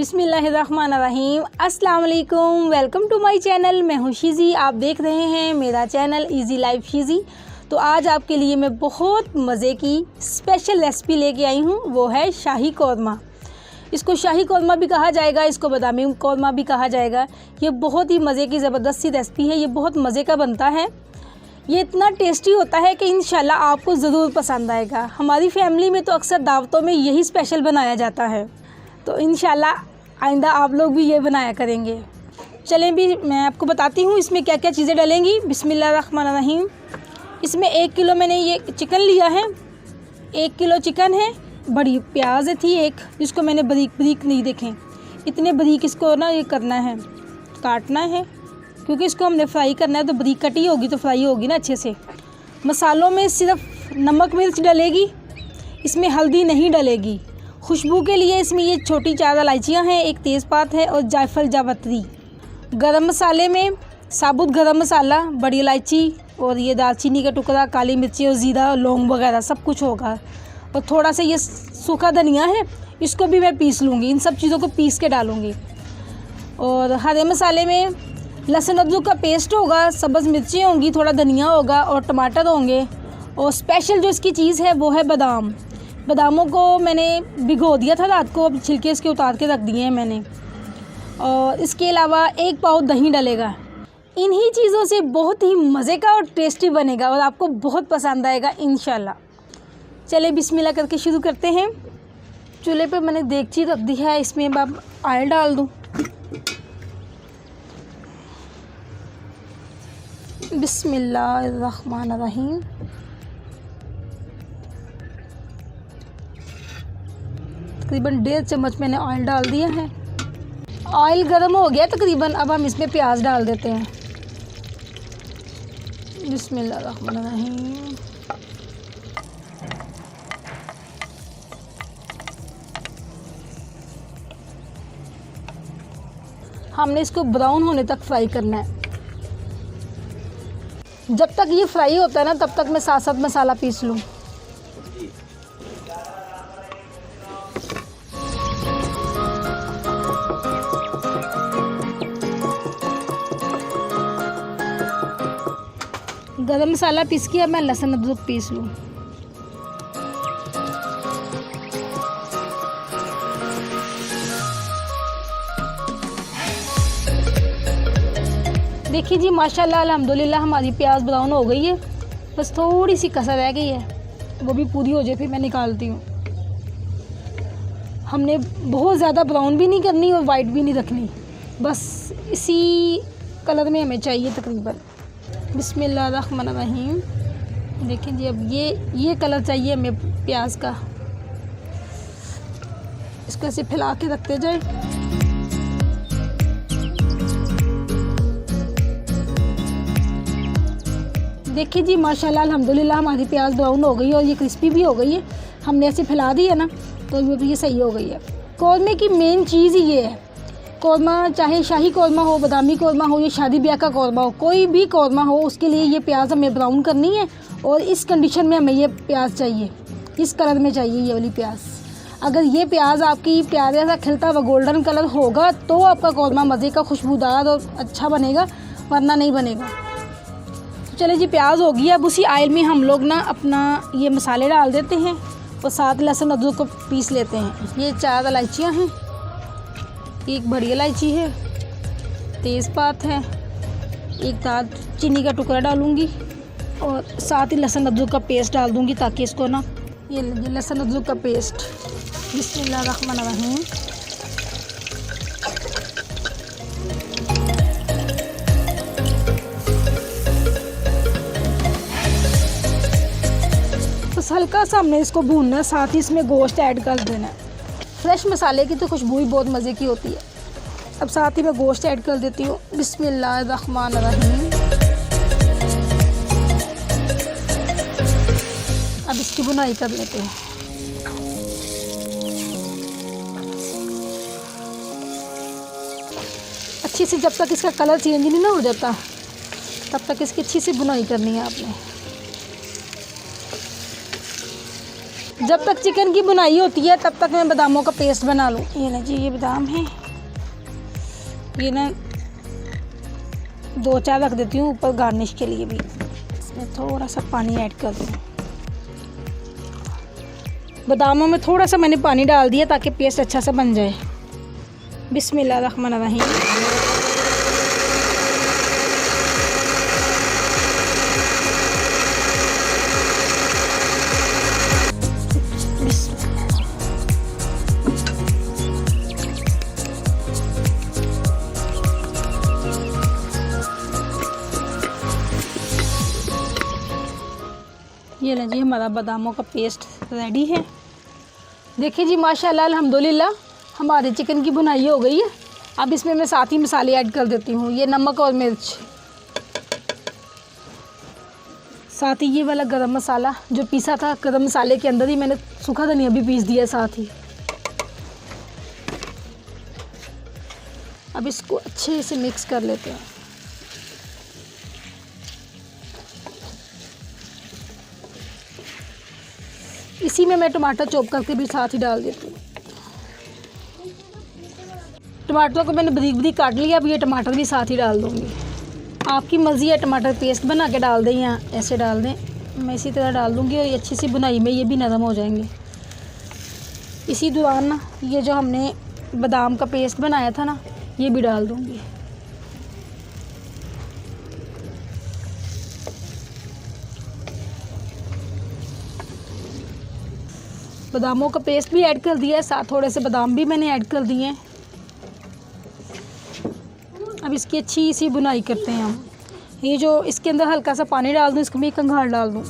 बिस्मिल्लाहिर्रहमानिर्रहीम। अस्सलाम वालेकुम, वेलकम टू माय चैनल। मैं हूँ शीज़ी, आप देख रहे हैं मेरा चैनल इजी लाइफ शीज़ी। तो आज आपके लिए मैं बहुत मज़े की स्पेशल रेसिपी लेके आई हूँ, वो है शाही कौरमा। इसको शाही कौरमा भी कहा जाएगा, इसको बादामी कौरमा भी कहा जाएगा। ये बहुत ही मज़े की ज़बरदस्त सी रेसिपी है, ये बहुत मज़े का बनता है। ये इतना टेस्टी होता है कि इंशाल्लाह आपको ज़रूर पसंद आएगा। हमारी फैमिली में तो अक्सर दावतों में यही स्पेशल बनाया जाता है, तो इंशाल्लाह आइंदा आप लोग भी ये बनाया करेंगे। चलें भी मैं आपको बताती हूँ इसमें क्या क्या चीज़ें डलेंगी। बिस्मिल्लाहिर्रहमानिर्रहीम। इसमें 1 किलो मैंने ये चिकन लिया है, 1 किलो चिकन है। बड़ी प्याज थी एक, जिसको मैंने बारीक नहीं देखें, इतने बारीक इसको ना ये करना है, काटना है, क्योंकि इसको हमने फ्राई करना है। तो बारीक कटी होगी तो फ्राई होगी ना अच्छे से। मसालों में सिर्फ नमक मिर्च डलेगी, इसमें हल्दी नहीं डलेगी। खुशबू के लिए इसमें ये छोटी 4 इलायचियाँ हैं, एक तेज़पात है और जायफल जावित्री। गरम मसाले में साबुत गरम मसाला, बड़ी इलायची और ये दालचीनी का टुकड़ा, काली मिर्ची और ज़ीरा, लौंग वगैरह सब कुछ होगा। और थोड़ा सा ये सूखा धनिया है, इसको भी मैं पीस लूँगी, इन सब चीज़ों को पीस के डालूँगी। और हरे मसाले में लहसुन अदरक का पेस्ट होगा, सब्ज़ मिर्ची होंगी, थोड़ा धनिया होगा और टमाटर होंगे। और स्पेशल जो इसकी चीज़ है वो है बादाम। बादामों को मैंने भिगो दिया था रात को, अब छिलके इसके उतार के रख दिए हैं मैंने। और इसके अलावा 1 पाव दही डलेगा। इन्हीं चीज़ों से बहुत ही मज़े का और टेस्टी बनेगा और आपको बहुत पसंद आएगा इंशाल्लाह। चलिए बिस्मिल्लाह करके शुरू करते हैं। चूल्हे पे मैंने देगची रख दी है, इसमें अब ऑयल डाल दूँ। बिस्मिल्लाहिर्रहमानिर्रहीम। तकरीबन 1.5 चम्मच मैंने ऑयल डाल दिया है। ऑयल गर्म हो गया तकरीबन, अब हम इसमें प्याज डाल देते हैं। बिस्मिल्लाहिर्रहमानिर्रहीम। हमने इसको ब्राउन होने तक फ्राई करना है। जब तक ये फ्राई होता है ना, तब तक मैं साथ साथ मसाला पीस लूँ। गरम मसाला पीस के अब मैं लहसुन अदरक पीस लूँ। देखिए जी, माशाल्लाह अल्हम्दुलिल्लाह हमारी प्याज ब्राउन हो गई है। बस थोड़ी सी कसर रह गई है, वो भी पूरी हो जाए फिर मैं निकालती हूँ। हमने बहुत ज़्यादा ब्राउन भी नहीं करनी और वाइट भी नहीं रखनी, बस इसी कलर में हमें चाहिए तकरीबन। बिस्मिल्लाहिर्रहमानिर्रहीम। देखिए जी, अब ये कलर चाहिए हमें प्याज का। इसको ऐसे फैला के रखते जाए। देखिए जी, माशाल्लाह अल्हम्दुलिल्लाह हमारी प्याज ब्राउन हो गई है और ये क्रिस्पी भी हो गई है। हमने ऐसे फैला दी है ना, तो ये सही हो गई है। कौरमे की मेन चीज़ ही ये है। कौरमा चाहे शाही कौरमा हो, बादामी कौरमा हो या शादी ब्याह का कौरमा हो, कोई भी कौरमा हो, उसके लिए ये प्याज हमें ब्राउन करनी है। और इस कंडीशन में हमें ये प्याज चाहिए, इस कलर में चाहिए ये वाली प्याज। अगर ये प्याज आपकी प्यारे सा खिलता हुआ गोल्डन कलर होगा तो आपका कौरमा मज़े का खुशबूदार और अच्छा बनेगा, वरना नहीं बनेगा। तो चले जी, प्याज हो गई। अब उसी ऑयल में हम लोग ना अपना ये मसाले डाल देते हैं और साथ लहसुन अदरक को पीस लेते हैं। ये 4 इलायचियाँ हैं, एक बड़ी इलायची है, तेज़पात है, एक दालचीनी का टुकड़ा डालूंगी और साथ ही लहसुन अदरक का पेस्ट डाल दूंगी, ताकि इसको ना ये लहसुन अदरक का पेस्ट। बिस्मिल्लाहिर्रहमानिर्रहीम। बस हल्का सा हमने इसको भूनना है, साथ ही इसमें गोश्त ऐड कर देना है। फ्रेश मसाले की तो खुशबू ही बहुत मज़े की होती है। अब साथ ही मैं गोश्त ऐड कर देती हूँ। बिस्मिल्लाहिर्रहमानिर्रहीम। अब इसकी बुनाई कर लेते हैं। अच्छी से, जब तक इसका कलर चेंज नहीं ना हो जाता, तब तक इसकी अच्छी सी बुनाई करनी है आपने। जब तक चिकन की बुनाई होती है तब तक मैं बादामों का पेस्ट बना लूँ। ये ना जी, ये बादाम है, ये ना 2-4 रख देती हूँ ऊपर गार्निश के लिए भी। इसमें थोड़ा सा पानी ऐड कर दूँ। बादामों में थोड़ा सा मैंने पानी डाल दिया ताकि पेस्ट अच्छा सा बन जाए। बिस्मिल्लाहिर्रहमानिर्रहीम। ये लें जी, हमारा बादामों का पेस्ट रेडी है। देखिए जी, माशाल्लाह अल्हम्दुलिल्लाह हमारी चिकन की बुनाई हो गई है। अब इसमें मैं साथ ही मसाले ऐड कर देती हूँ। ये नमक और मिर्च, साथ ही ये वाला गरम मसाला जो पीसा था, गरम मसाले के अंदर ही मैंने सूखा धनिया भी पीस दिया साथ ही। अब इसको अच्छे से मिक्स कर लेते हैं। इसी में मैं टमाटर चॉप करके भी साथ ही डाल देती हूँ। टमाटर को मैंने बारीक बारीक काट लिया। अब ये टमाटर भी साथ ही डाल दूँगी। आपकी मर्ज़ी है, टमाटर पेस्ट बना के डाल दें या ऐसे डाल दें। मैं इसी तरह डाल दूँगी और ये अच्छी सी बुनाई में ये भी नरम हो जाएंगे। इसी दौरान ना ये जो हमने बादाम का पेस्ट बनाया था ना, ये भी डाल दूँगी। बादामों का पेस्ट भी ऐड कर दिया है, साथ थोड़े से बादाम भी मैंने ऐड कर दिए हैं। अब इसकी अच्छी सी बुनाई करते हैं हम। ये जो इसके अंदर हल्का सा पानी डाल दूँ, इसको मैं कंघाड़ डाल दूँ।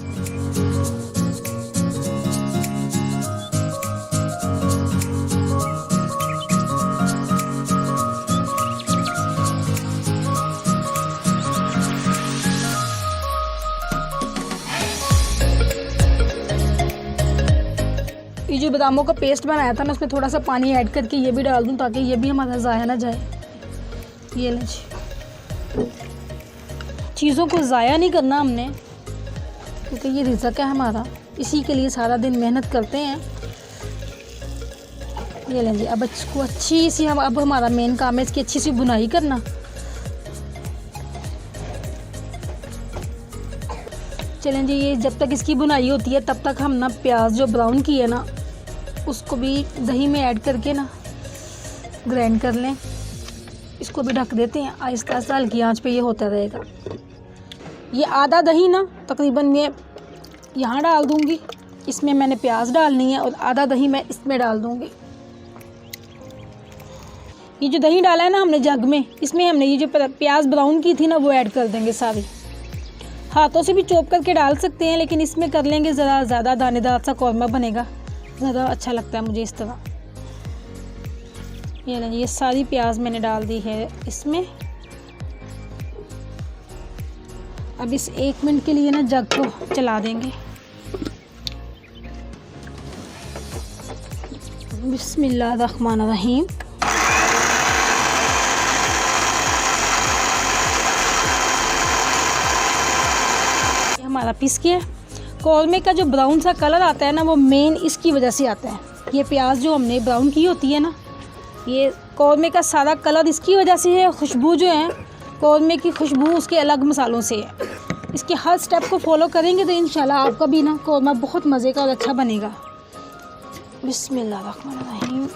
ये जो बादामों का पेस्ट बनाया था ना, उसमें थोड़ा सा पानी ऐड करके ये भी डाल दूँ ताकि ये भी हमारा ज़ाया ना जाए। ये लें जी, चीज़ों को ज़ाया नहीं करना हमने, क्योंकि ये रिज़्क़ है हमारा, इसी के लिए सारा दिन मेहनत करते हैं। ये लें जी, अब इसको अच्छी सी अब हमारा मेन काम है इसकी अच्छी सी बुनाई करना। चलें जी, ये जब तक इसकी बुनाई होती है तब तक हम ना प्याज जो ब्राउन की है ना, उसको भी दही में ऐड करके ना ग्राइंड कर लें। इसको भी ढक देते हैं, आहिस्ता आहिस्ता हल्की आंच पे ये होता रहेगा। ये आधा दही ना तकरीबन मैं यहाँ डाल दूँगी, इसमें मैंने प्याज डालनी है, और आधा दही मैं इसमें डाल दूँगी। ये जो दही डाला है ना हमने जग में, इसमें हमने ये जो प्याज ब्राउन की थी ना, वो ऐड कर देंगे सारी। हाथों से भी चॉप करके डाल सकते हैं, लेकिन इसमें कर लेंगे ज़रा ज़्यादा दानेदार सा कौरमा बनेगा, ज़्यादा अच्छा लगता है मुझे इस तरह। ये ना, ये सारी प्याज मैंने डाल दी है इसमें। अब इस 1 मिनट के लिए ना जग को चला देंगे। बिस्मिल्लाहिर्रहमानिर्रहीम। हमारा पीस गया। कौरमे का जो ब्राउन सा कलर आता है ना, वो मेन इसकी वजह से आता है। ये प्याज जो हमने ब्राउन की होती है ना, ये कौरमे का सारा कलर इसकी वजह से है। खुशबू जो है कौरमे की खुशबू उसके अलग मसालों से है। इसके हर स्टेप को फॉलो करेंगे तो इंशाल्लाह आपका भी ना कौरमा बहुत मज़े का और अच्छा बनेगा। बिस्मिल्लाहिर्रहमानिर्रहीम।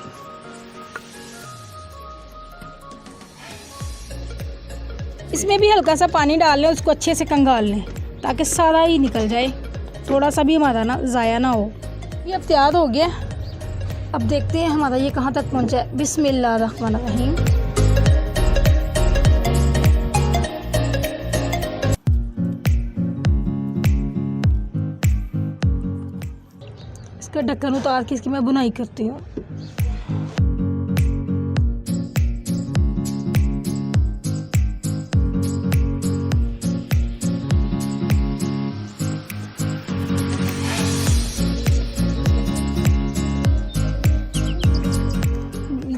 इसमें भी हल्का सा पानी डाल लें, उसको अच्छे से कंघाल लें ताकि सारा ही निकल जाए, थोड़ा सा भी हमारा ना ज़ाया ना हो। ये अब तैयार हो गया। अब देखते हैं हमारा ये कहाँ तक पहुँचा है। बिस्मिल्लाहिर्रहमानिर्रहीम। इसका ढक्कन उतार के इसकी मैं बुनाई करती हूँ।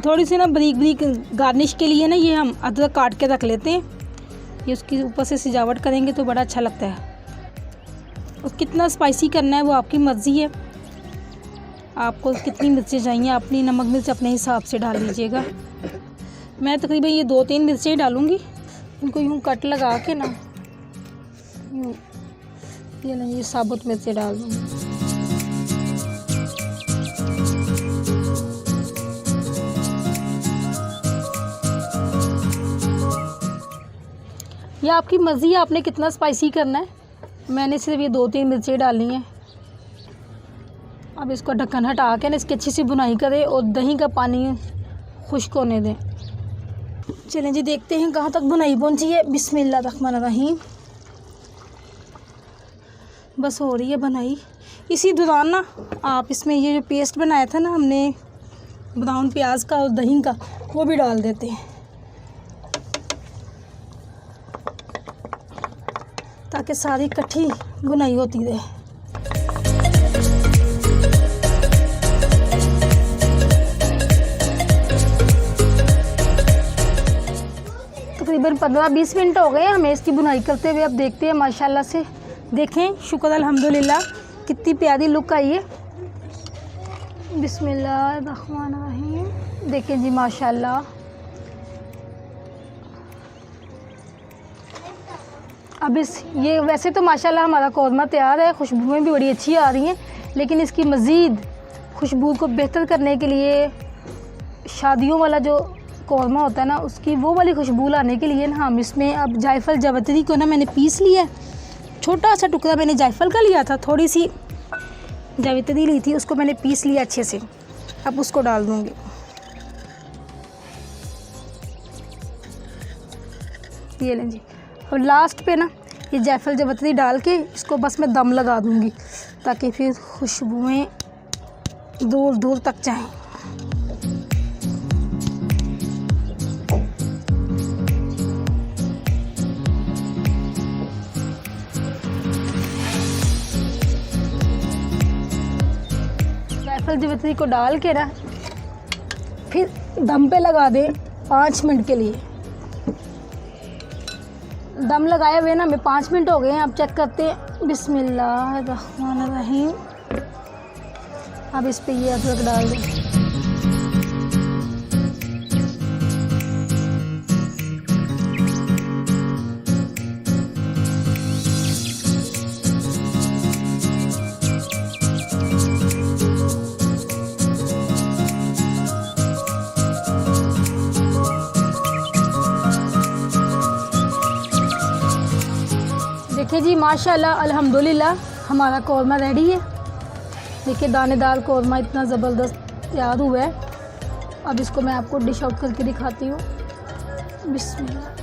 थोड़ी सी ना बारीक बारीक गार्निश के लिए ना ये हम अदरक काट के रख लेते हैं। ये उसके ऊपर से सजावट करेंगे तो बड़ा अच्छा लगता है। और कितना स्पाइसी करना है वो आपकी मर्ज़ी है। आपको कितनी मिर्चें चाहिए अपनी नमक मिर्च अपने हिसाब से डाल लीजिएगा। मैं तकरीबन ये 2-3 मिर्चें ही डालूँगी। इनको यूँ कट लगा के ना यूँ ये साबुत मिर्चें डाल दूँगी। यह आपकी मर्ज़ी है आपने कितना स्पाइसी करना है। मैंने सिर्फ ये 2-3 मिर्चें डालनी है। अब इसको ढक्कन हटा के ना इसकी अच्छी सी बुनाई करें और दही का पानी खुश्क होने दें। चलें जी देखते हैं कहाँ तक बुनाई पहुँची है। बिस्मिल्लाहिर्रहमानिर्रहीम। बस हो रही है बुनाई। इसी दौरान ना आप इसमें ये जो पेस्ट बनाया था ना हमने ब्राउन प्याज का और दही का, वो भी डाल देते हैं ताकि सारी इकट्ठी बुनाई होती रहे। तकरीबन 15-20 मिनट हो गए हमें इसकी बुनाई करते हुए। अब देखते हैं माशाल्लाह से, देखें शुक्र अल्हम्दुलिल्लाह कितनी प्यारी लुक आई है। बिस्मिल्लाहिर्रहमानिर्रहीम। देखें जी माशाल्लाह। अब ये वैसे तो माशाल्लाह हमारा कौरमा तैयार है, खुशबुएँ भी बड़ी अच्छी आ रही हैं, लेकिन इसकी मज़ीद खुशबू को बेहतर करने के लिए शादियों वाला जो कौरमा होता है ना, उसकी वो वाली खुशबू लाने के लिए ना हम इसमें अब जायफल जावित्री को ना मैंने पीस लिया है। छोटा सा टुकड़ा मैंने जायफल का लिया था, थोड़ी सी जावित्री ली थी, उसको मैंने पीस लिया अच्छे से। अब उसको डाल दूँगी। ये लें जी। और लास्ट पे ना ये जायफल जावित्री डाल के इसको बस मैं दम लगा दूँगी ताकि फिर खुशबुएँ दूर दूर तक जाएँ। जायफल जावित्री को डाल के ना फिर दम पे लगा दें 5 मिनट के लिए। दम लगाए हुए ना हमें 5 मिनट हो गए हैं। अब चेक करते हैं। बिस्मिल्लाहिर्रहमानिर्रहीम। अब इस पे ये अदरक डाल दें। देखिए जी माशाल्लाह अल्हम्दुलिल्लाह हमारा कौरमा रेडी है। देखिए दानेदार कौरमा इतना ज़बरदस्त तैयार हुआ है। अब इसको मैं आपको डिश आउट करके दिखाती हूँ। बिस्मिल्लाह।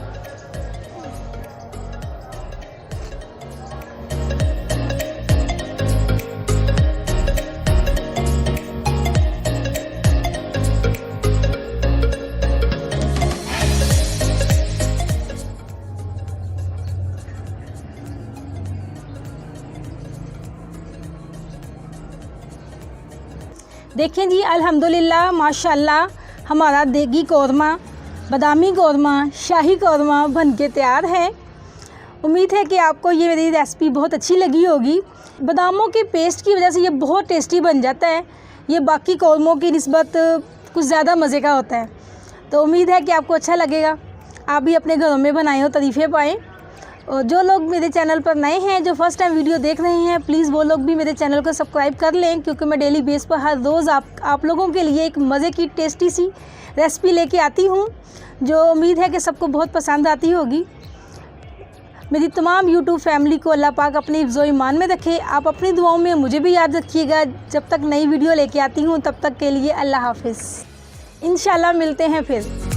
देखें जी अल्हम्दुलिल्लाह माशाल्लाह हमारा देगी कौरमा, बादामी कौरमा, शाही कौरमा बनके तैयार है। उम्मीद है कि आपको ये मेरी रेसिपी बहुत अच्छी लगी होगी। बादामों के पेस्ट की वजह से ये बहुत टेस्टी बन जाता है। ये बाकी कौरमों की निस्बत कुछ ज़्यादा मज़े का होता है। तो उम्मीद है कि आपको अच्छा लगेगा। आप भी अपने घरों में बनाएं और तरीफ़े पाएँ। और जो लोग मेरे चैनल पर नए हैं, जो फर्स्ट टाइम वीडियो देख रहे हैं, प्लीज़ वो लोग भी मेरे चैनल को सब्सक्राइब कर लें, क्योंकि मैं डेली बेस पर हर रोज़ आप लोगों के लिए एक मज़े की टेस्टी सी रेसिपी लेके आती हूँ, जो उम्मीद है कि सबको बहुत पसंद आती होगी। मेरी तमाम यूट्यूब फैमिली को अल्लाह पाक अपनी हिफ्ज़ो ईमान में रखे। आप अपनी दुआओं में मुझे भी याद रखिएगा। जब तक नई वीडियो लेके आती हूँ तब तक के लिए अल्लाह हाफ़िज़। इंशाल्लाह मिलते हैं फिर।